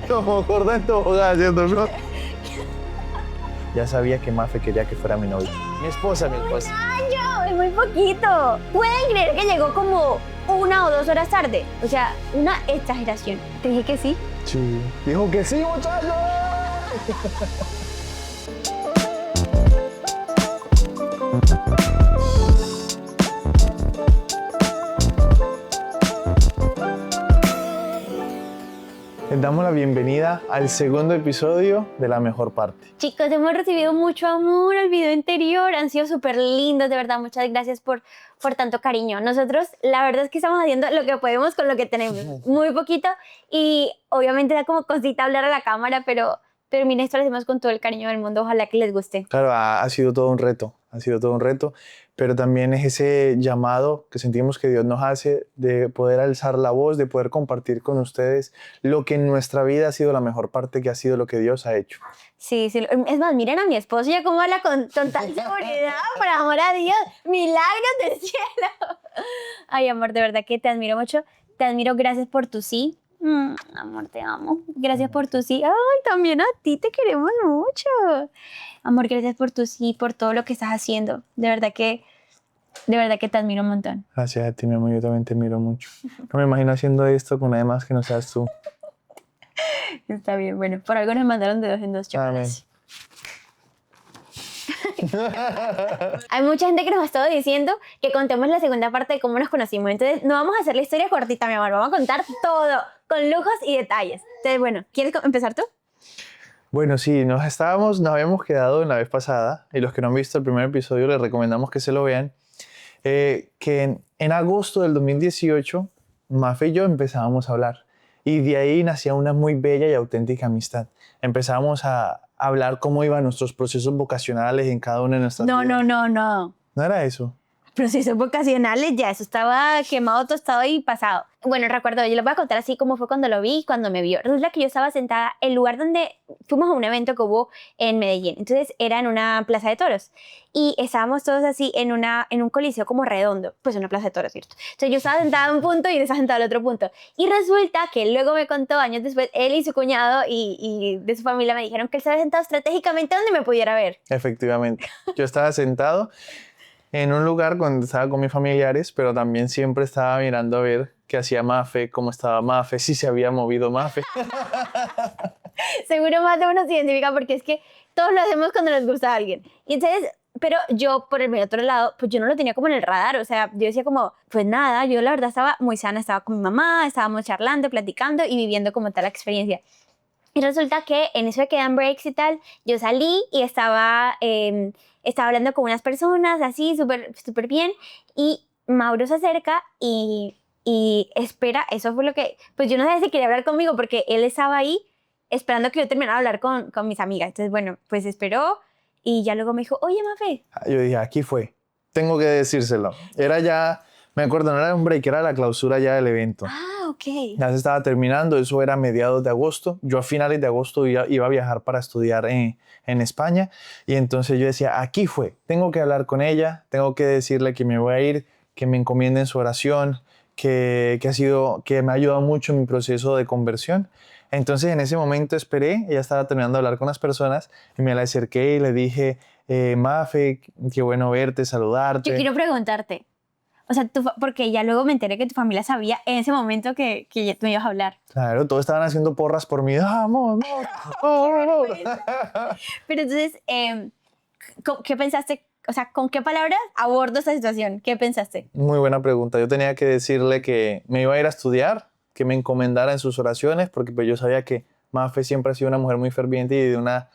Como gorda en tobogán, ¿cierto, bro? Ya sabía que Mafe quería que fuera mi novia. Mi esposa. ¡Año! Es muy poquito. ¿Pueden creer que llegó como 1 o 2 horas tarde? O sea, una exageración. Te dije que sí. Sí. Dijo que sí, muchachos. Les damos la bienvenida al segundo episodio de La Mejor Parte. Chicos, hemos recibido mucho amor al video anterior. Han sido súper lindos, de verdad. Muchas gracias por tanto cariño. Nosotros, la verdad es que estamos haciendo lo que podemos con lo que tenemos. Muy poquito. Y obviamente da como cosita hablar a la cámara, pero mira, esto lo hacemos con todo el cariño del mundo. Ojalá que les guste. Claro, ha sido todo un reto, pero también es ese llamado que sentimos que Dios nos hace de poder alzar la voz, de poder compartir con ustedes lo que en nuestra vida ha sido la mejor parte, que ha sido lo que Dios ha hecho. Sí, sí. Es más, miren a mi esposo ya cómo habla con tal seguridad, por amor a Dios. Milagros del cielo. Ay, amor, de verdad que te admiro mucho. Te admiro, gracias por tu sí. Amor, te amo. Gracias por tu sí. Ay, también a ti te queremos mucho. Amor, gracias por tu sí, por todo lo que estás haciendo. De verdad que te admiro un montón. Gracias a ti, mi amor, yo también te admiro mucho. No me imagino haciendo esto con nadie más que no seas tú. Está bien, bueno, por algo nos mandaron de 2 en 2 chocolates. Hay mucha gente que nos ha estado diciendo que contemos la segunda parte de cómo nos conocimos. Entonces, no vamos a hacer la historia cortita, mi amor. Vamos a contar todo, con lujos y detalles. Entonces, bueno, ¿quieres empezar tú? Bueno, sí, nos habíamos quedado en la vez pasada, y los que no han visto el primer episodio les recomendamos que se lo vean, que en agosto del 2018, Mafe y yo empezábamos a hablar. Y de ahí nacía una muy bella y auténtica amistad. Empezábamos a hablar cómo iban nuestros procesos vocacionales en cada una de nuestras vidas. No. ¿No era eso? Procesos vocacionales, ya, eso estaba quemado, tostado y pasado. Bueno, recuerdo, yo les voy a contar así como fue cuando lo vi y cuando me vio. Resulta que yo estaba sentada en el lugar donde fuimos a un evento que hubo en Medellín. Entonces era en una plaza de toros y estábamos todos así en un coliseo como redondo, pues una plaza de toros, ¿cierto? Entonces yo estaba sentada en un punto y él estaba sentado al otro punto. Y resulta que luego me contó años después, él y su cuñado y de su familia me dijeron que él estaba sentado estratégicamente donde me pudiera ver. Efectivamente. Yo estaba sentado en un lugar donde estaba con mis familiares, pero también siempre estaba mirando a ver qué hacía Mafe, cómo estaba Mafe, si se había movido Mafe. Seguro más de uno se identifica porque es que todos lo hacemos cuando nos gusta a alguien. Y entonces, pero yo por el otro lado, pues yo no lo tenía como en el radar, o sea, yo decía como, pues nada, yo la verdad estaba muy sana, estaba con mi mamá, estábamos charlando, platicando y viviendo como tal la experiencia. Y resulta que en eso de que dan breaks y tal, yo salí y estaba hablando con unas personas así, súper bien, y Mauro se acerca y espera, eso fue lo que, pues yo no sé si quería hablar conmigo porque él estaba ahí esperando que yo terminara de hablar con mis amigas. Entonces, bueno, pues esperó y ya luego me dijo, oye, Mafe. Yo dije, aquí fue, tengo que decírselo. Era ya, me acuerdo, no era un break, era la clausura ya del evento. Ah, ok. Ya se estaba terminando, eso era mediados de agosto. Yo a finales de agosto iba a viajar para estudiar en España, y entonces yo decía, aquí fue, tengo que hablar con ella, tengo que decirle que me voy a ir, que me encomiende en su oración, que me ha ayudado mucho en mi proceso de conversión. Entonces en ese momento esperé, ella estaba terminando de hablar con las personas y me la acerqué y le dije, Mafe, qué bueno verte, saludarte. Yo quiero preguntarte, o sea, porque ya luego me enteré que tu familia sabía en ese momento que ya tú me ibas a hablar. Claro, todos estaban haciendo porras por mí. ¡Amor, amor, amor, amor! Pero entonces, ¿qué pensaste? O sea, ¿con qué palabras abordo esta situación? ¿Qué pensaste? Muy buena pregunta. Yo tenía que decirle que me iba a ir a estudiar, que me encomendara en sus oraciones, porque pues yo sabía que Mafe siempre ha sido una mujer muy ferviente y de una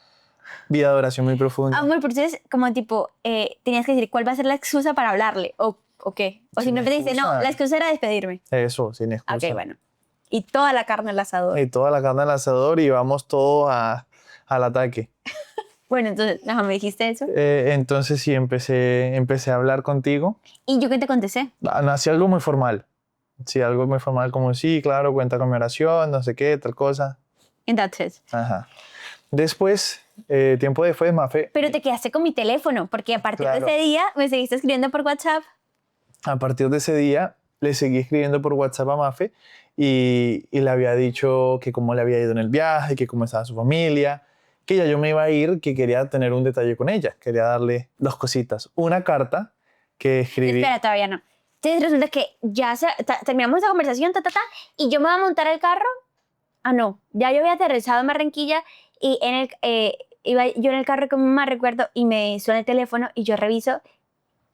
vida de oración muy profunda. Amor, pero entonces, como tipo, tenías que decir cuál va a ser la excusa para hablarle, o qué. O si no te dice, no, la excusa era despedirme. Eso, sin excusa. Ok, bueno. Y toda la carne al asador. Y toda la carne al asador y vamos todos al ataque. Bueno, entonces, no, me dijiste eso. Entonces sí, empecé a hablar contigo. ¿Y yo qué te contesté? Hacía algo muy formal. Sí, algo muy formal como, sí, claro, cuenta con mi oración, no sé qué, tal cosa. And that's it. Ajá. Después, tiempo después, Mafe... Pero te quedaste con mi teléfono, porque a partir Claro. de ese día me seguiste escribiendo por WhatsApp. A partir de ese día, le seguí escribiendo por WhatsApp a Mafe y le había dicho que cómo le había ido en el viaje, que cómo estaba su familia, que ya yo me iba a ir, que quería tener un detalle con ella, quería darle dos cositas. Una carta que escribí. Espera, todavía no. Entonces resulta que ya terminamos esa conversación, y yo me voy a montar al carro. Ah, no, ya yo había aterrizado en Barranquilla y iba yo en el carro con mi mamá, recuerdo, y me suena el teléfono y yo reviso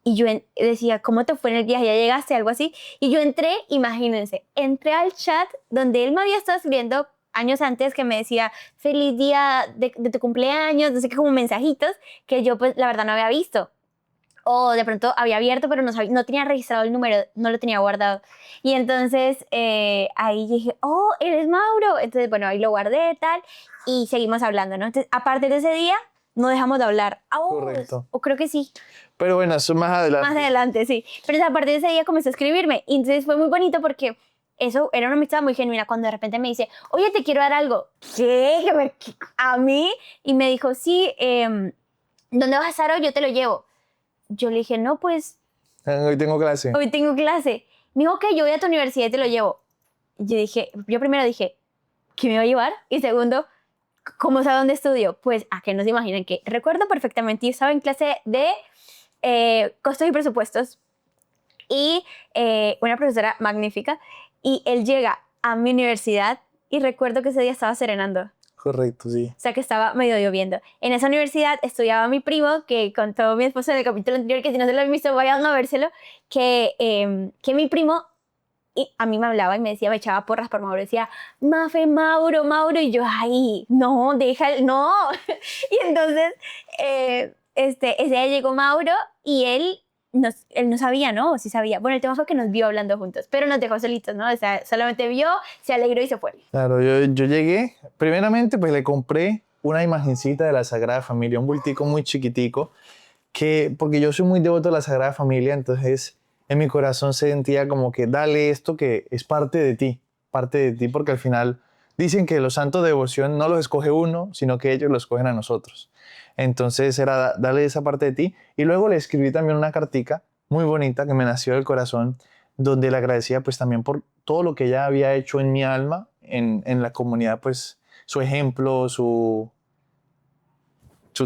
y yo decía, ¿cómo te fue en el viaje? ¿Ya llegaste? Algo así. Y yo entré, imagínense, entré al chat donde él me había estado escribiendo años antes que me decía, feliz día de tu cumpleaños, no sé qué, como mensajitos que yo pues la verdad no había visto. O de pronto había abierto, pero no tenía registrado el número, no lo tenía guardado. Y entonces ahí dije, oh, eres Mauro. Entonces, bueno, ahí lo guardé, tal, y seguimos hablando, ¿no? Entonces, a partir de ese día, no dejamos de hablar. Correcto. O creo que sí. Pero bueno, eso más adelante. Más adelante, sí. Pero a partir de ese día comenzó a escribirme. Y entonces fue muy bonito porque eso era una amistad muy genuina. Cuando de repente me dice, oye, te quiero dar algo. ¿Qué? ¿A mí? Y me dijo, sí, ¿dónde vas a estar hoy? Yo te lo llevo. Yo le dije, no, pues... Hoy tengo clase. Hoy tengo clase. Me dijo, ok, yo voy a tu universidad y te lo llevo. Y yo primero dije, ¿qué me va a llevar? Y segundo, ¿cómo sabe dónde estudio? Pues, ¿a qué no se imaginan? Que recuerdo perfectamente, yo estaba en clase de costos y presupuestos y una profesora magnífica, y él llega a mi universidad y recuerdo que ese día estaba serenando. Correcto, sí. O sea, que estaba medio lloviendo. En esa universidad estudiaba mi primo, que contó mi esposo en el capítulo anterior, que si no se lo han visto, vayan a vérselo, que mi primo a mí me hablaba y me decía, me echaba porras por Mauro, decía, Mafe, Mauro, Mauro, y yo, ay, no, no. Y entonces, ese día llegó Mauro y él no sabía, ¿no? O sí sabía. Bueno, el tema fue que nos vio hablando juntos, pero nos dejó solitos, ¿no? O sea, solamente vio, se alegró y se fue. Claro, yo llegué, primeramente pues le compré una imagencita de la Sagrada Familia, un bultico muy chiquitico, porque yo soy muy devoto de la Sagrada Familia, entonces en mi corazón sentía como que dale esto que es parte de ti, porque al final dicen que los santos de devoción no los escoge uno, sino que ellos los escogen a nosotros. Entonces era darle esa parte de ti, y luego le escribí también una cartica muy bonita que me nació del corazón, donde le agradecía pues también por todo lo que ella había hecho en mi alma, en la comunidad, pues su ejemplo, su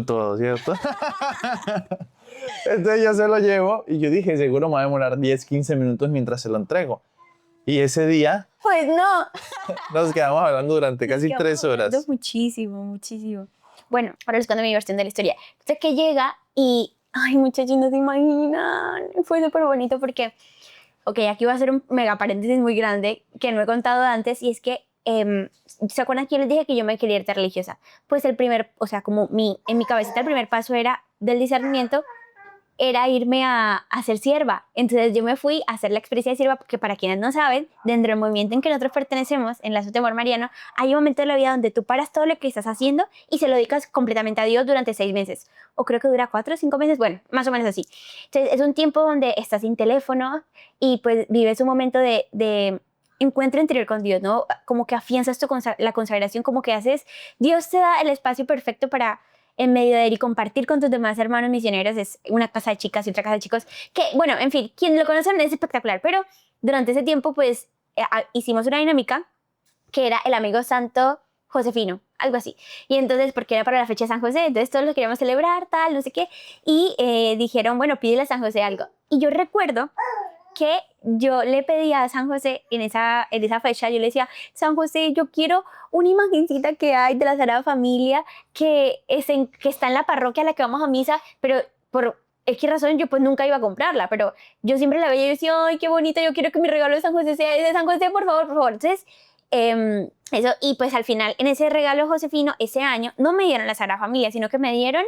todo, ¿cierto? Entonces yo se lo llevo y yo dije, seguro me va a demorar 10, 15 minutos mientras se lo entrego. Y ese día Pues no. nos quedamos hablando durante casi 3 horas. Muchísimo, muchísimo. Bueno, ahora les cuento mi versión de la historia. Entonces que llega y, ay, muchachos, no se imaginan. Fue súper bonito porque, ok, aquí va a ser un mega paréntesis muy grande que no he contado antes, y es que, ¿se acuerdan que yo les dije que yo me quería irte religiosa? Pues o sea, como en mi cabecita el primer paso del discernimiento era irme a ser sierva. Entonces yo me fui a hacer la experiencia de sierva, porque para quienes no saben, dentro del movimiento en que nosotros pertenecemos, en Lazos de Amor Mariano, hay un momento de la vida donde tú paras todo lo que estás haciendo y se lo dedicas completamente a Dios durante 6 meses. O creo que dura 4 o 5 meses, bueno, más o menos así. Entonces es un tiempo donde estás sin teléfono y pues vives un momento de encuentro interior con Dios, ¿no? Como que afianzas la consagración, como que Dios te da el espacio perfecto para en medio de él y compartir con tus demás hermanos misioneros. Es una casa de chicas y otra casa de chicos, que, bueno, en fin, quien lo conocen es espectacular, pero durante ese tiempo, pues, hicimos una dinámica que era el amigo santo Josefino, algo así. Y entonces, porque era para la fecha de San José, entonces todos lo queríamos celebrar, tal, no sé qué, y dijeron, bueno, pídele a San José algo. Y yo recuerdo que yo le pedía a San José en esa fecha, yo le decía, San José, yo quiero una imagencita que hay de la Sagrada Familia que está en la parroquia a la que vamos a misa, pero por X razón yo pues nunca iba a comprarla, pero yo siempre la veía y yo decía, ay, qué bonita, yo quiero que mi regalo de San José sea de San José, por favor, por favor. Entonces, eso, y pues al final, en ese regalo josefino, ese año, no me dieron la Sagrada Familia, sino que me dieron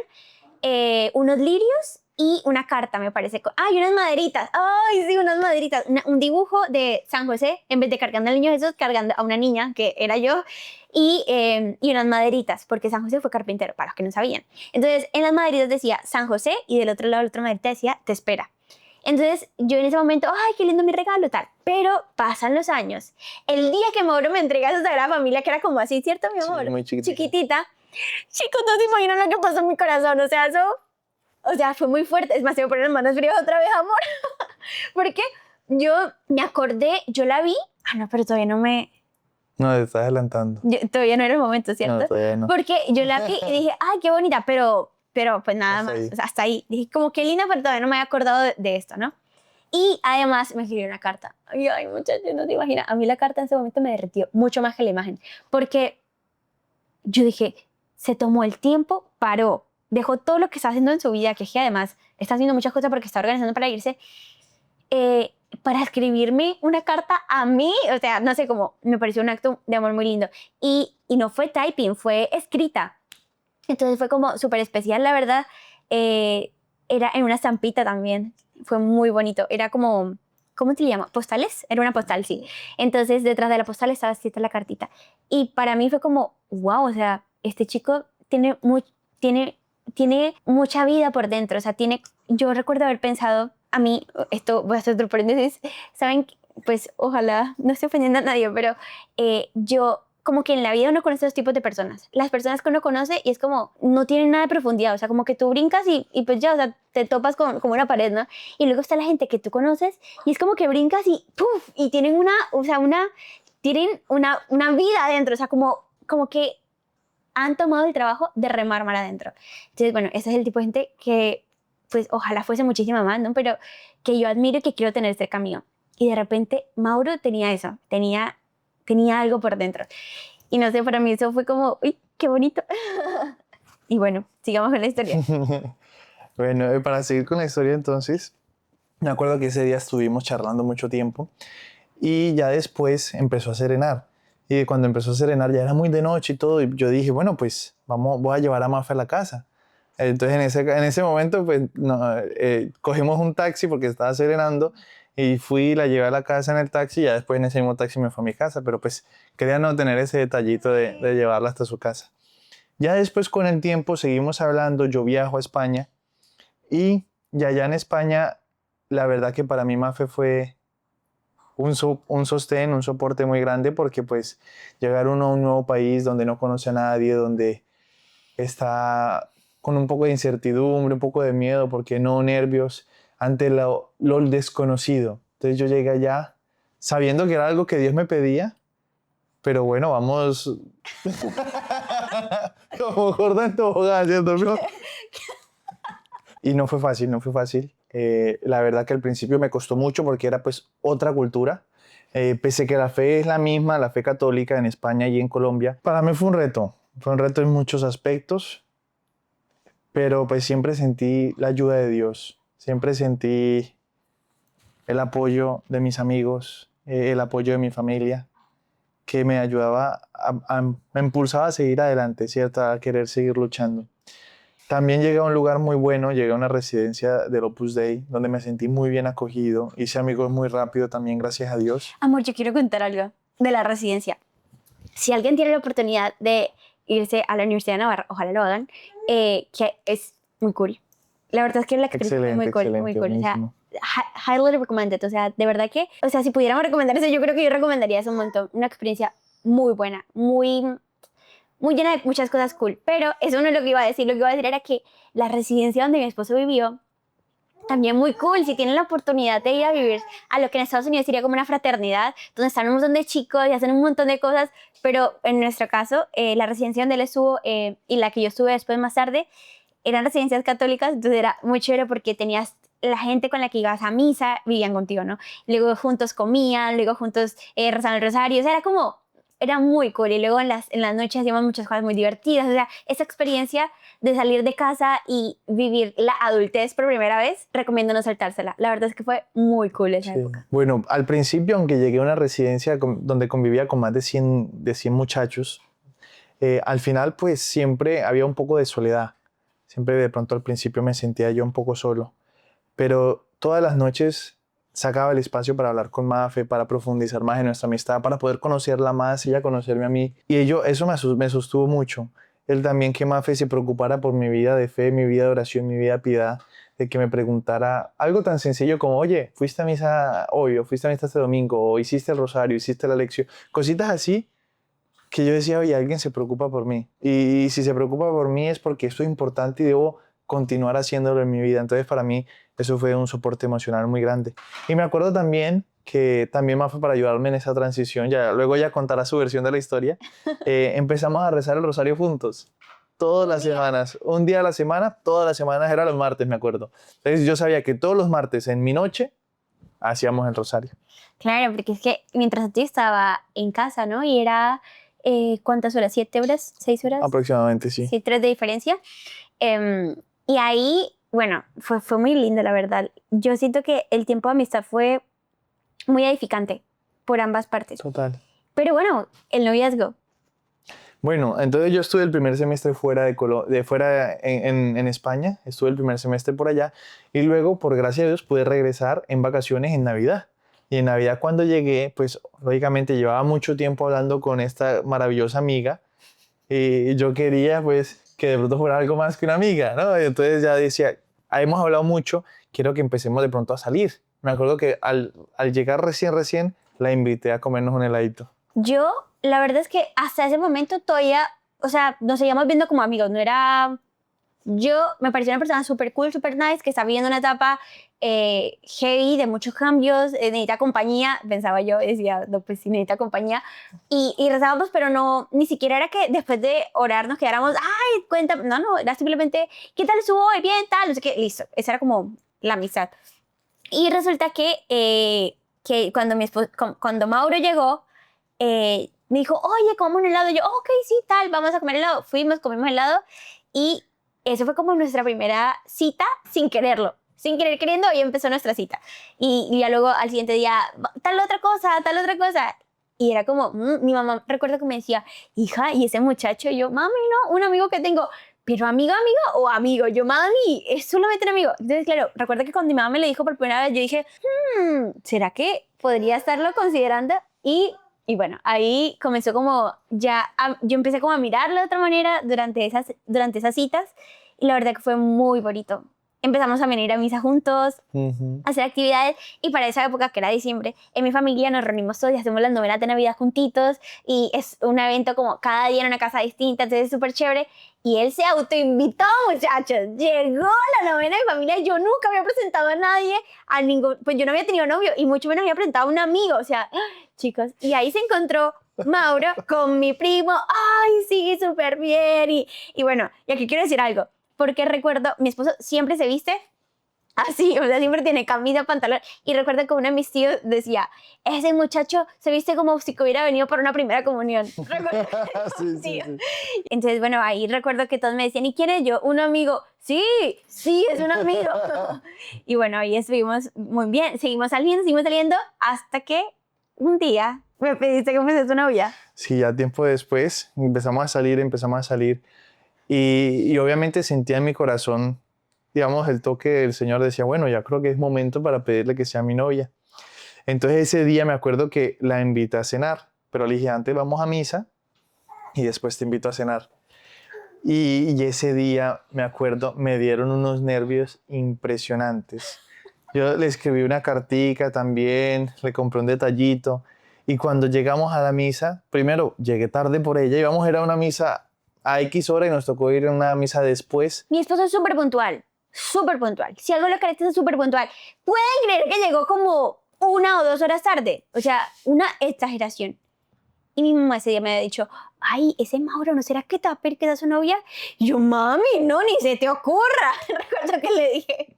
unos lirios y una carta, me parece. ¡Ay, unas maderitas! ¡Ay, sí, unas maderitas! Un dibujo de San José, en vez de cargando al niño Jesús, cargando a una niña, que era yo, y unas maderitas, porque San José fue carpintero, para los que no sabían. Entonces, en las maderitas decía San José, y del otro lado, la otra maderita decía, te espera. Entonces, yo en ese momento, ¡ay, qué lindo mi regalo, tal! Pero pasan los años. El día que Mauro me entrega a su Sagrada Familia, que era como así, ¿cierto, mi amor? Sí, muy chiquitita. Chiquitita. Chicos, no se imaginan lo que pasó en mi corazón. O sea, fue muy fuerte. Es más, se me ponen las manos frías otra vez, amor. ¿Por qué? yo me acordé, yo la vi. Ah, no, pero todavía no me... No, te estás adelantando. Todavía no era el momento, No, ¿cierto? todavía no. Porque yo la vi y dije, ay, qué bonita, pero pues nada Hasta más. ahí. O sea, hasta ahí. Dije, como qué linda, pero todavía no me había acordado de esto, ¿no? Y además me escribió una carta. Ay, muchachos, no te imaginas. A mí la carta en ese momento me derretió mucho más que la imagen. Porque yo dije, se tomó el tiempo, paró, dejó todo lo que está haciendo en su vida, que es que además está haciendo muchas cosas porque está organizando para irse, para escribirme una carta a mí. O sea, no sé cómo, me pareció un acto de amor muy lindo. Y no fue typing, fue escrita. Entonces fue como súper especial, la verdad. Era en una estampita también. Fue muy bonito. Era como, ¿cómo te llama? ¿Postales? Era una postal, sí. Entonces detrás de la postal estaba escrita la cartita. Y para mí fue como, wow, o sea, este chico tiene mucha vida por dentro. O sea, yo recuerdo haber pensado, a mí, esto voy a hacer otro paréntesis, ¿saben? Pues ojalá no esté ofendiendo a nadie, pero yo como que en la vida uno conoce dos tipos de personas. Las personas que uno conoce y es como, no tienen nada de profundidad, o sea, como que tú brincas y pues ya, o sea, te topas con como una pared, ¿no? Y luego está la gente que tú conoces y es como que brincas y ¡puf! Y tienen tienen una vida adentro, o sea, como que han tomado el trabajo de remar mar adentro. Entonces, bueno, ese es el tipo de gente que, pues, ojalá fuese muchísima más, ¿no? Pero que yo admiro y que quiero tener cerca mío. Y de repente Mauro tenía eso, tenía algo por dentro. Y no sé, para mí eso fue como, uy, qué bonito. Y bueno, sigamos con la historia. Bueno, para seguir con la historia entonces, me acuerdo que ese día estuvimos charlando mucho tiempo y ya después empezó a serenar. Y cuando empezó a serenar ya era muy de noche y todo, y yo dije, bueno, pues voy a llevar a Mafe a la casa. Entonces en ese momento pues cogimos un taxi porque estaba serenando y fui y la llevé a la casa en el taxi y ya después en ese mismo taxi me fue a mi casa, pero pues quería no tener ese detallito de llevarla hasta su casa. Ya después con el tiempo seguimos hablando, yo viajo a España y ya allá en España la verdad que para mí Mafe fue un sostén, un soporte muy grande porque pues llegar uno a un nuevo país donde no conoce a nadie, donde está con un poco de incertidumbre, un poco de miedo, porque no nervios ante lo desconocido. Entonces yo llegué allá sabiendo que era algo que Dios me pedía, pero bueno, vamos como gorda en tobogán, ¿cierto? Y no fue fácil, no fue fácil. La verdad que al principio me costó mucho porque era pues otra cultura. Pese que la fe es la misma, la fe católica en España y en Colombia, para mí fue un reto en muchos aspectos, pero pues siempre sentí la ayuda de Dios, siempre sentí el apoyo de mis amigos, el apoyo de mi familia, que me ayudaba, me impulsaba a seguir adelante, ¿cierto? A querer seguir luchando. También llegué a un lugar muy bueno, llegué a una residencia del Opus Dei, donde me sentí muy bien acogido, hice amigos muy rápido también, gracias a Dios. Amor, yo quiero contar algo de la residencia. Si alguien tiene la oportunidad de irse a la Universidad de Navarra, ojalá lo hagan, que es muy cool. La verdad es que la experiencia es Excelente, muy cool, excelente, muy cool. O sea, buenísimo. highly recommended. O sea, de verdad que, o sea, si pudiéramos recomendar eso, yo creo que yo recomendaría eso un montón. Una experiencia muy buena, muy llena de muchas cosas cool. Pero eso no es lo que iba a decir. Lo que iba a decir era que la residencia donde mi esposo vivió, también muy cool. Si tienen la oportunidad de ir a vivir a lo que en Estados Unidos sería como una fraternidad, donde están un montón de chicos y hacen un montón de cosas, pero en nuestro caso, la residencia donde él estuvo y la que yo estuve después más tarde, eran residencias católicas, entonces era muy chévere porque tenías la gente con la que ibas a misa, vivían contigo, ¿no? Luego juntos comían, luego juntos rezaban el rosario, o sea, era muy cool. Y luego en las noches hacíamos muchas cosas muy divertidas, o sea, esa experiencia de salir de casa y vivir la adultez por primera vez, recomiendo no saltársela. La verdad es que fue muy cool esa Sí. época. Bueno, al principio, aunque llegué a una residencia donde convivía con más de 100 muchachos, al final pues siempre había un poco de soledad. Siempre de pronto al principio me sentía yo un poco solo. Pero todas las noches sacaba el espacio para hablar con Mafe, para profundizar más en nuestra amistad, para poder conocerla más, ella conocerme a mí. Y eso me sostuvo mucho. Él también, que Mafe se preocupara por mi vida de fe, mi vida de oración, mi vida de piedad, de que me preguntara algo tan sencillo como, oye, ¿fuiste a misa hoy? ¿O fuiste a misa este domingo? ¿O hiciste el rosario? ¿Hiciste la lección? Cositas así que yo decía, oye, alguien se preocupa por mí. Y si se preocupa por mí es porque esto es importante y debo continuar haciéndolo en mi vida. Entonces para mí eso fue un soporte emocional muy grande. Y me acuerdo también que también más fue para ayudarme en esa transición, ya luego ya contará su versión de la historia, empezamos a rezar el rosario juntos. Todas las semanas, un día a la semana, todas las semanas, era los martes, me acuerdo. Entonces yo sabía que todos los martes en mi noche hacíamos el rosario. Claro, porque es que mientras yo estaba en casa, ¿no? Y era, ¿cuántas horas? ¿7 horas? ¿6 horas? Aproximadamente, sí. Sí, 3 de diferencia. Y ahí, bueno, fue muy lindo, la verdad. Yo siento que el tiempo de amistad fue muy edificante por ambas partes. Total. Pero bueno, el noviazgo. Bueno, entonces yo estuve el primer semestre fuera fuera en España, estuve el primer semestre por allá y luego, por gracia de Dios, pude regresar en vacaciones en Navidad. Y en Navidad cuando llegué, pues lógicamente llevaba mucho tiempo hablando con esta maravillosa amiga y yo quería pues que de pronto fuera algo más que una amiga, ¿no? Y entonces ya decía, hemos hablado mucho, quiero que empecemos de pronto a salir. Me acuerdo que al llegar recién, la invité a comernos un heladito. Yo, la verdad es que hasta ese momento todavía, o sea, nos seguíamos viendo como amigos, no era... Yo me parecía una persona súper cool, súper nice, que está viviendo una etapa heavy de muchos cambios, necesita compañía, pensaba yo, decía, no, pues sí, necesita compañía. Y rezábamos, pero no, ni siquiera era que después de orar nos quedáramos, ay, cuenta, no, era simplemente, ¿qué tal estuvo hoy? Bien, tal, no sé qué, listo. Esa era como la amistad. Y resulta que cuando Mauro llegó, me dijo, oye, comamos un helado. Y yo, ok, sí, tal, vamos a comer helado. Fuimos, comimos helado y eso fue como nuestra primera cita sin quererlo. Sin querer queriendo, y empezó nuestra cita. Y ya luego al siguiente día, tal otra cosa, tal otra cosa. Y era como, mi mamá recuerdo que me decía, hija, ¿y ese muchacho? Y yo, mami, no, un amigo que tengo. Pero amigo o amigo. Yo, mami, es solamente un amigo. Entonces, claro, recuerdo que cuando mi mamá me lo dijo por primera vez, yo dije, ¿será que podría estarlo considerando? Y bueno, ahí comenzó como ya, yo empecé como a mirarlo de otra manera durante esas citas y la verdad que fue muy bonito. Empezamos a venir a misa juntos, a hacer actividades y para esa época, que era diciembre, en mi familia nos reunimos todos y hacemos las novenas de Navidad juntitos y es un evento como cada día en una casa distinta, entonces es súper chévere. Y él se autoinvitó, muchachos. Llegó a la novena de mi familia. Yo nunca había presentado a nadie, pues yo no había tenido novio y mucho menos había presentado a un amigo. O sea, chicos, y ahí se encontró Mauro con mi primo. Ay, sí, súper bien. Y bueno, y aquí quiero decir algo, porque recuerdo, mi esposo siempre se viste así, o sea, siempre tiene camisa, pantalón. Y recuerdo que uno de mis tíos decía, ese muchacho se viste como si hubiera venido por una primera comunión. Sí. Entonces, bueno, ahí recuerdo que todos me decían, ¿y quién es yo? Un amigo. Sí, es un amigo. Y bueno, ahí estuvimos muy bien. Seguimos saliendo, hasta que un día me pediste que fuese tu novia. Sí, ya tiempo después empezamos a salir. Y obviamente sentía en mi corazón, digamos, el toque del Señor. Decía, bueno, ya creo que es momento para pedirle que sea mi novia. Entonces ese día me acuerdo que la invité a cenar, pero le dije, antes vamos a misa y después te invito a cenar. Y ese día, me acuerdo, me dieron unos nervios impresionantes. Yo le escribí una cartica también, le compré un detallito. Y cuando llegamos a la misa, primero llegué tarde por ella, íbamos a ir a una misa a X hora y nos tocó ir a una misa después. Mi esposo es súper puntual, súper puntual. Si algo le caracteriza, es súper puntual. ¿Pueden creer que llegó como 1 o 2 horas tarde? O sea, una exageración. Y mi mamá ese día me había dicho, ay, ese Mauro, ¿no será que te va a pedir que sea su novia? Y yo, mami, no, ni se te ocurra. Recuerdo que le dije.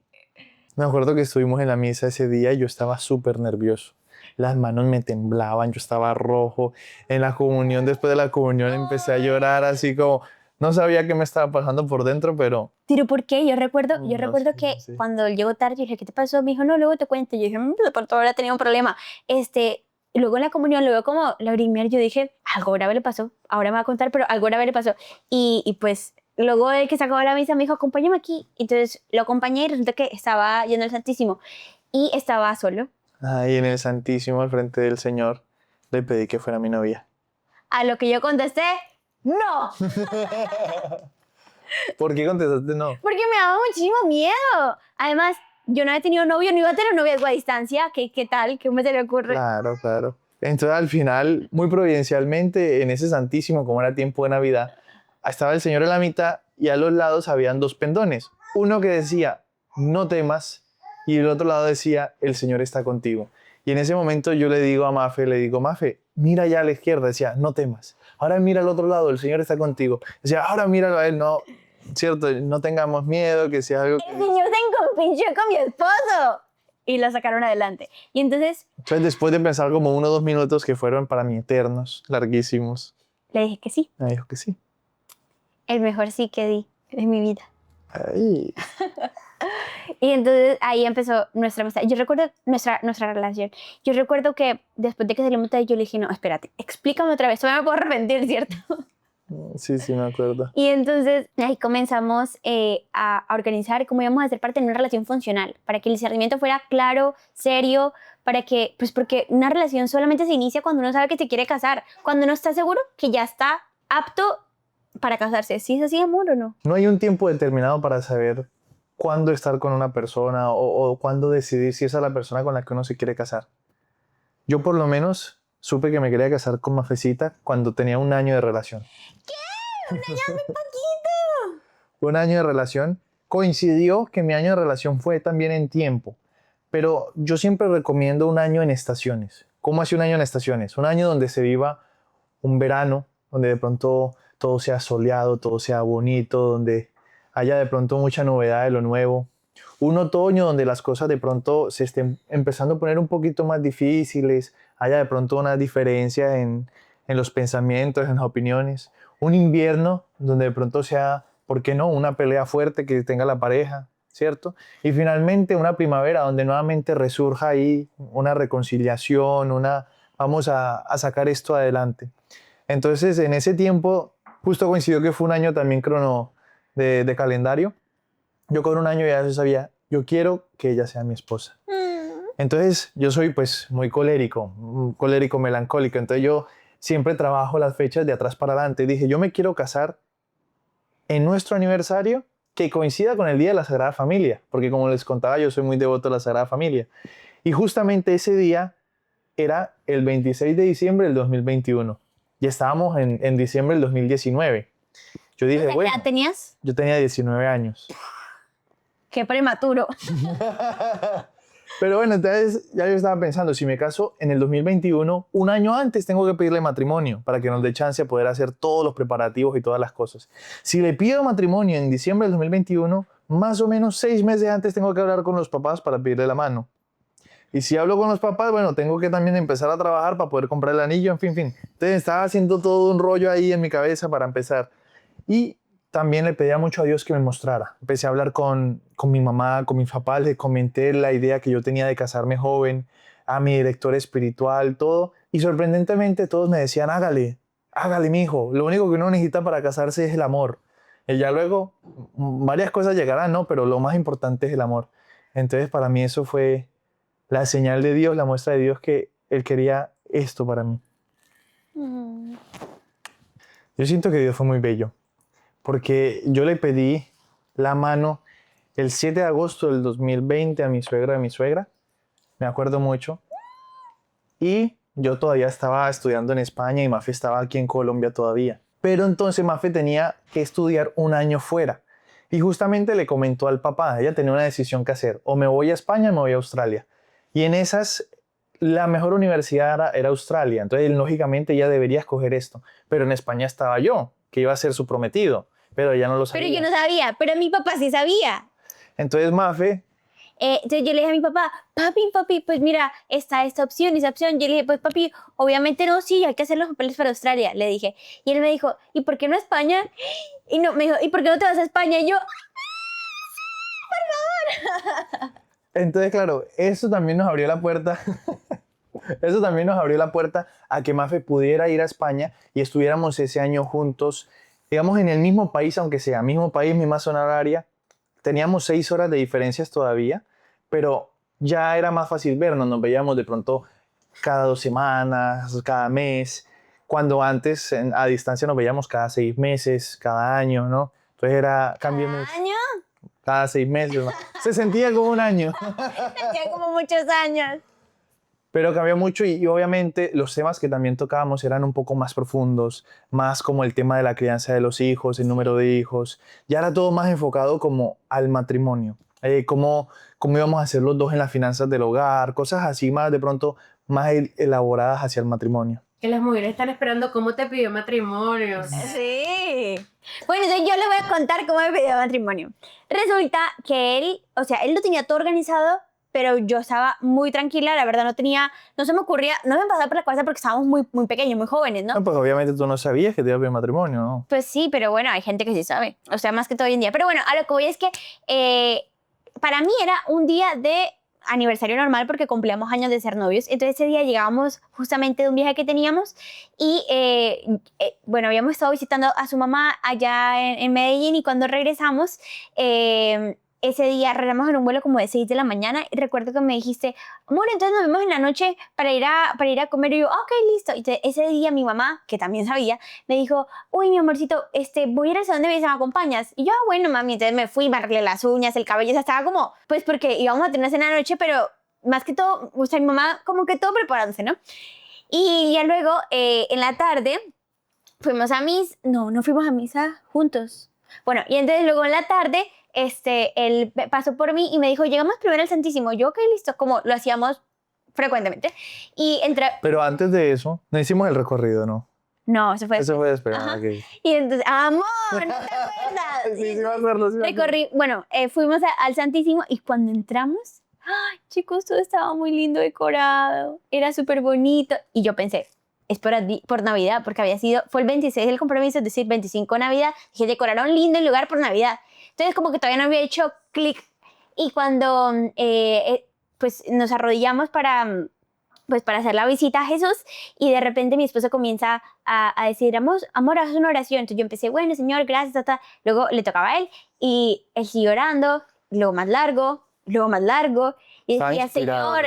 Me acuerdo que estuvimos en la misa ese día y yo estaba súper nervioso. Las manos me temblaban, yo estaba rojo. En la comunión, después de la comunión, empecé a llorar así como... No sabía qué me estaba pasando por dentro, pero... ¿Pero por qué? Yo recuerdo que sí. cuando llegó tarde, yo dije, ¿qué te pasó? Me dijo, no, luego te cuento. Yo dije, de pronto ahora tenía un problema. Y luego en la comunión, luego como lagrimear, yo dije, algo grave le pasó. Ahora me va a contar, pero algo grave le pasó. Y pues luego de que se acabó la misa, me dijo, acompáñame aquí. Entonces lo acompañé y resulta que estaba yendo al Santísimo. Y estaba solo. Ahí en el Santísimo, al frente del Señor, le pedí que fuera mi novia. A lo que yo contesté, no. ¿Por qué contestaste no? Porque me daba muchísimo miedo. Además, yo no había tenido novio, no iba a tener noviazgo a distancia. ¿Qué tal? ¿Qué me se le ocurre? Claro. Entonces, al final, muy providencialmente, en ese Santísimo, como era tiempo de Navidad, estaba el Señor en la mitad y a los lados habían 2 pendones. uno que decía, no temas, y el otro lado decía, el Señor está contigo. Y en ese momento yo le digo a Mafe, Mafe, mira allá a la izquierda, decía, no temas. Ahora mira al otro lado, el Señor está contigo. Decía, ahora míralo a él, no, cierto, no tengamos miedo, que sea algo que... El señor se encompinchó con mi esposo. Y lo sacaron adelante. Y entonces Entonces, después de pensar como 1 o 2 minutos que fueron para mí eternos, larguísimos, le dije que sí. me dijo que sí. El mejor sí que di en mi vida. Ay, Y entonces ahí empezó nuestra amistad. Yo recuerdo nuestra relación. Yo recuerdo que después de que salimos de ahí, yo le dije, no, espérate, explícame otra vez. Todavía me puedo arrepentir, ¿cierto? sí, sí, me acuerdo. Y entonces ahí comenzamos a organizar cómo íbamos a ser parte de una relación funcional, para que el discernimiento fuera claro, serio, para que, pues porque una relación solamente se inicia cuando uno sabe que se quiere casar, cuando uno está seguro que ya está apto para casarse. ¿Sí es así, amor, o no? No hay un tiempo determinado para saber cuándo estar con una persona o cuándo decidir si esa es la persona con la que uno se quiere casar. Yo por lo menos supe que me quería casar con Mafecita cuando tenía 1 año de relación. ¡Un año muy poquito! 1 año de relación. Coincidió que mi año de relación fue también en tiempo, pero yo siempre recomiendo 1 año en estaciones. ¿Cómo hace 1 año en estaciones? 1 año donde se viva un verano, donde de pronto todo sea soleado, todo sea bonito, donde haya de pronto mucha novedad de lo nuevo. Un otoño donde las cosas de pronto se estén empezando a poner un poquito más difíciles, haya de pronto una diferencia en los pensamientos, en las opiniones. Un invierno donde de pronto sea, ¿por qué no?, una pelea fuerte que tenga la pareja, ¿cierto? Y finalmente una primavera donde nuevamente resurja ahí una reconciliación, vamos a sacar esto adelante. Entonces, en ese tiempo, justo coincidió que fue 1 año también de calendario. Yo con 1 año ya sabía, yo quiero que ella sea mi esposa. Entonces, yo soy pues muy colérico, un colérico melancólico. Entonces, yo siempre trabajo las fechas de atrás para adelante. Dije, yo me quiero casar en nuestro aniversario que coincida con el Día de la Sagrada Familia. Porque como les contaba, yo soy muy devoto de la Sagrada Familia. Y justamente ese día era el 26 de diciembre del 2021. Ya estábamos en diciembre del 2019. Yo dije, ¿Qué bueno, edad tenías? yo tenía 19 años. Qué prematuro. Pero bueno, entonces ya yo estaba pensando, si me caso en el 2021, 1 año antes tengo que pedirle matrimonio para que nos dé chance de poder hacer todos los preparativos y todas las cosas. Si le pido matrimonio en diciembre del 2021, más o menos 6 meses antes tengo que hablar con los papás para pedirle la mano. Y si hablo con los papás, bueno, tengo que también empezar a trabajar para poder comprar el anillo, en fin. Entonces estaba haciendo todo un rollo ahí en mi cabeza para empezar. Y también le pedía mucho a Dios que me mostrara. Empecé a hablar con mi mamá, con mis papás, le comenté la idea que yo tenía de casarme joven, a mi director espiritual, todo. Y sorprendentemente todos me decían, hágale, hágale, mijo. Lo único que uno necesita para casarse es el amor. Y ya luego varias cosas llegarán, ¿no? Pero lo más importante es el amor. Entonces para mí eso fue la señal de Dios, la muestra de Dios que Él quería esto para mí. Yo siento que Dios fue muy bello, porque yo le pedí la mano el 7 de agosto del 2020 a mi suegra, me acuerdo mucho, y yo todavía estaba estudiando en España y Mafe estaba aquí en Colombia todavía. Pero entonces Mafe tenía que estudiar 1 año fuera. Y justamente le comentó al papá, ella tenía una decisión que hacer, o me voy a España o me voy a Australia. Y en esas, la mejor universidad era Australia, entonces lógicamente ella debería escoger esto. Pero en España estaba yo, que iba a ser su prometido, pero ella no lo sabía. Pero yo no sabía, pero mi papá sí sabía. Entonces Mafe, Entonces yo le dije a mi papá, papi, pues mira, está esta opción, esa opción. Yo le dije, pues papi, obviamente no, sí, hay que hacer los papeles para Australia, le dije. Y él me dijo, ¿y por qué no a España? Y no, me dijo, ¿y por qué no te vas a España? Y yo, entonces claro, eso también nos abrió la puerta. Eso también nos abrió la puerta a que Mafe pudiera ir a España y estuviéramos ese año juntos, digamos en el mismo país, aunque sea mismo país, misma zona horaria. Teníamos 6 horas de diferencias todavía, pero ya era más fácil vernos, nos veíamos de pronto cada 2 semanas, cada mes, cuando antes a distancia nos veíamos cada 6 meses, cada año, ¿no? Entonces era cambio ¿año? cada 6 meses, ¿no? Se sentía como un año. Ya como muchos años. Pero cambió mucho y obviamente los temas que también tocábamos eran un poco más profundos, más como el tema de la crianza de los hijos, el número de hijos. Ya era todo más enfocado como al matrimonio, cómo íbamos a hacer los dos en las finanzas del hogar, cosas así más de pronto más elaboradas hacia el matrimonio. Que las mujeres están esperando cómo te pidió matrimonio. Sí. Bueno, entonces yo les voy a contar cómo me pidió matrimonio. Resulta que él, o sea, él lo tenía todo organizado, pero yo estaba muy tranquila, la verdad no se me ocurría, no me pasaba por la cabeza porque estábamos muy pequeños, muy jóvenes, ¿no? No, pues obviamente tú no sabías que te iba a pedir matrimonio, ¿no? Pues sí, pero bueno, hay gente que sí sabe, o sea, más que todo hoy en día. Pero bueno, a lo que voy es que para mí era un día de aniversario normal porque cumplíamos años de ser novios. Entonces ese día llegábamos justamente de un viaje que teníamos y bueno, habíamos estado visitando a su mamá allá en Medellín y cuando regresamos, ese día regresamos en un vuelo como de 6 de la mañana y recuerdo que me dijiste, amor, entonces nos vemos en la noche para ir a comer y yo, ok, listo. Y entonces, ese día mi mamá, que también sabía, me dijo, uy, mi amorcito, voy a ir al salón de belleza, ¿me acompañas? Y yo, bueno, mami, entonces me fui, me arreglé las uñas, el cabello, o sea, estaba como, pues porque íbamos a tener una cena de noche, pero más que todo, o sea, mi mamá como que todo preparándose, ¿no? Y ya luego, en la tarde, no fuimos a misa juntos. Bueno, y entonces luego en la tarde, él pasó por mí y me dijo, llegamos primero al Santísimo. Yo, ok, listo, como lo hacíamos frecuentemente. Y Pero antes de eso, no hicimos el recorrido, ¿no? No, eso fue Eso fue después. Ajá. Ok. Y entonces, amor, ¿no te acuerdas? Sí, me acuerdo. Sí me acuerdo. Bueno, fuimos al Santísimo y cuando entramos, ¡ay, chicos, todo estaba muy lindo decorado, era súper bonito. Y yo pensé, es por Navidad, porque fue el 26 del compromiso, es decir, 25 Navidad. Dije, decoraron lindo el lugar por Navidad. Entonces, como que todavía no había hecho clic. Y cuando pues nos arrodillamos para hacer la visita a Jesús y de repente mi esposo comienza a decir, amor, haz una oración. Entonces yo empecé, bueno, Señor, gracias, tata. Luego le tocaba a él y él siguió orando, luego más largo, y decía, Señor,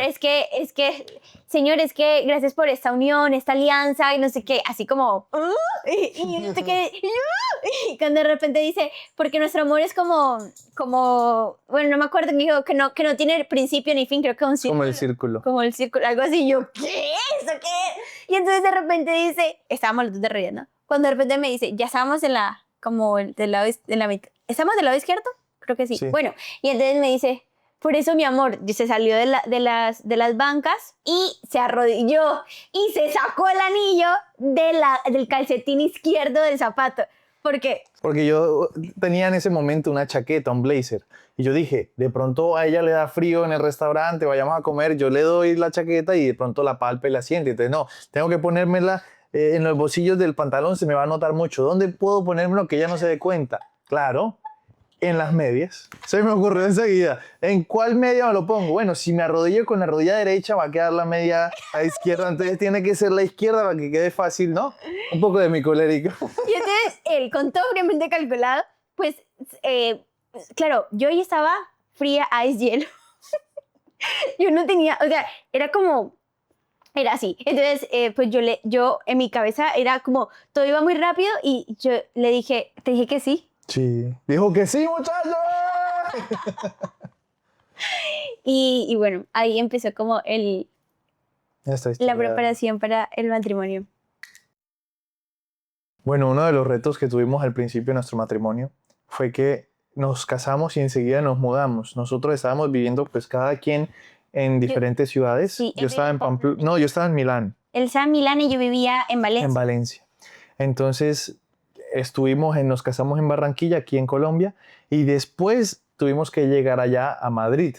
Señor, es que gracias por esta unión, esta alianza y no sé qué, así como, y no sé qué, y cuando de repente dice, porque nuestro amor es como, bueno, no me acuerdo que dijo, que no tiene principio ni fin, creo que un círculo. Como el círculo, algo así, y yo, ¿qué? ¿Eso qué? Y entonces de repente dice, estábamos los dos riendo, cuando de repente me dice, ya estábamos ¿estamos del lado izquierdo? Creo que sí. Sí. Bueno, y entonces me dice, por eso, mi amor, se salió de las bancas y se arrodilló y se sacó el anillo del calcetín izquierdo del zapato. ¿Por qué? Porque yo tenía en ese momento una chaqueta, un blazer. Y yo dije, de pronto a ella le da frío en el restaurante, vayamos a comer, yo le doy la chaqueta y de pronto la palpa y la siente. Entonces, no, tengo que ponérmela en los bolsillos del pantalón, se me va a notar mucho. ¿Dónde puedo ponérmelo que ella no se dé cuenta? Claro, en las medias. Se me ocurrió enseguida. ¿En cuál media me lo pongo? Bueno, si me arrodillo con la rodilla derecha, va a quedar la media a izquierda. Entonces tiene que ser la izquierda para que quede fácil, ¿no? Un poco de mi colérico. Y entonces él, con todo obviamente calculado, pues, claro, yo ya estaba fría, ice hielo. Yo no tenía, o sea, era así. Entonces, pues yo en mi cabeza era como, todo iba muy rápido y yo le dije, te dije que sí. Sí. Dijo que sí, muchachos. Y bueno, ahí empezó como la La preparación para el matrimonio. Bueno, uno de los retos que tuvimos al principio de nuestro matrimonio fue que nos casamos y enseguida nos mudamos. Nosotros estábamos viviendo pues cada quien en diferentes ciudades. sí, Yo estaba en Pamplona. No, yo estaba en Milán. Él estaba en Milán y yo vivía en Valencia. En Valencia. Entonces nos casamos en Barranquilla, aquí en Colombia, y después tuvimos que llegar allá a Madrid.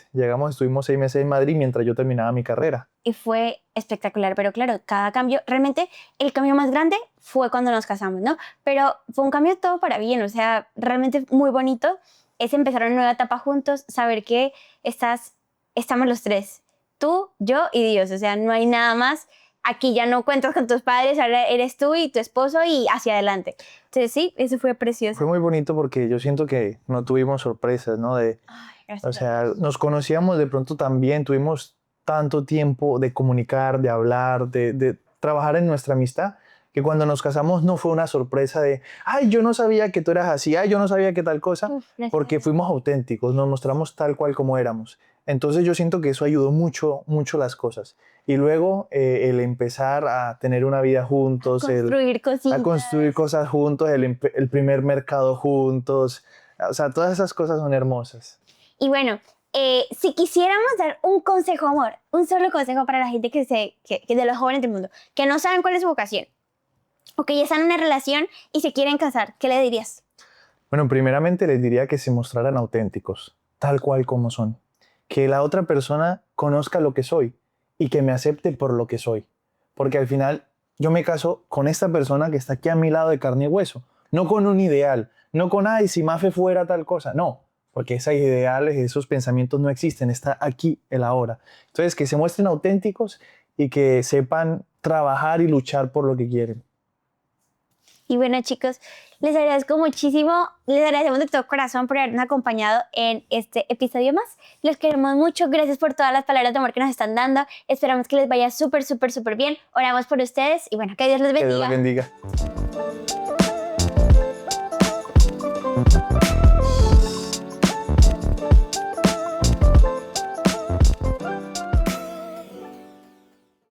Estuvimos 6 meses en Madrid mientras yo terminaba mi carrera. Y fue espectacular, pero claro, cada cambio, realmente el cambio más grande fue cuando nos casamos, ¿no? Pero fue un cambio todo para bien, o sea, realmente muy bonito. Es empezar una nueva etapa juntos, saber que estamos los tres, tú, yo y Dios, o sea, no hay nada más. Aquí ya no cuentas con tus padres, ahora eres tú y tu esposo y hacia adelante. Entonces sí, eso fue precioso. Fue muy bonito porque yo siento que no tuvimos sorpresas, ¿no? Ay, gracias. O sea, nos conocíamos de pronto también, tuvimos tanto tiempo de comunicar, de hablar, de trabajar en nuestra amistad, que cuando nos casamos no fue una sorpresa de, ay, yo no sabía que tú eras así, ay, yo no sabía que tal cosa, Uf, gracias. porque fuimos auténticos, nos mostramos tal cual como éramos. Entonces yo siento que eso ayudó mucho, mucho las cosas. Y luego el empezar a tener una vida juntos, Construir cositas. a construir cosas juntos, el primer mercado juntos, o sea, todas esas cosas son hermosas. Y bueno, si quisiéramos dar un consejo, amor, un solo consejo para la gente que de los jóvenes del mundo, que no saben cuál es su vocación, o que ya están en una relación y se quieren casar, ¿qué le dirías? Bueno, primeramente les diría que se mostraran auténticos, tal cual como son. Que la otra persona conozca lo que soy y que me acepte por lo que soy. Porque al final yo me caso con esta persona que está aquí a mi lado de carne y hueso, no con un ideal, no con, ay, si Mafe fuera tal cosa, no, porque esos ideales, esos pensamientos no existen, está aquí el ahora. Entonces, que se muestren auténticos y que sepan trabajar y luchar por lo que quieren. Y bueno, chicos, les agradezco muchísimo, les agradecemos de todo corazón por habernos acompañado en este episodio más. Los queremos mucho, gracias por todas las palabras de amor que nos están dando. Esperamos que les vaya súper, súper, súper bien. Oramos por ustedes y bueno, que Dios les bendiga. Que Dios los bendiga.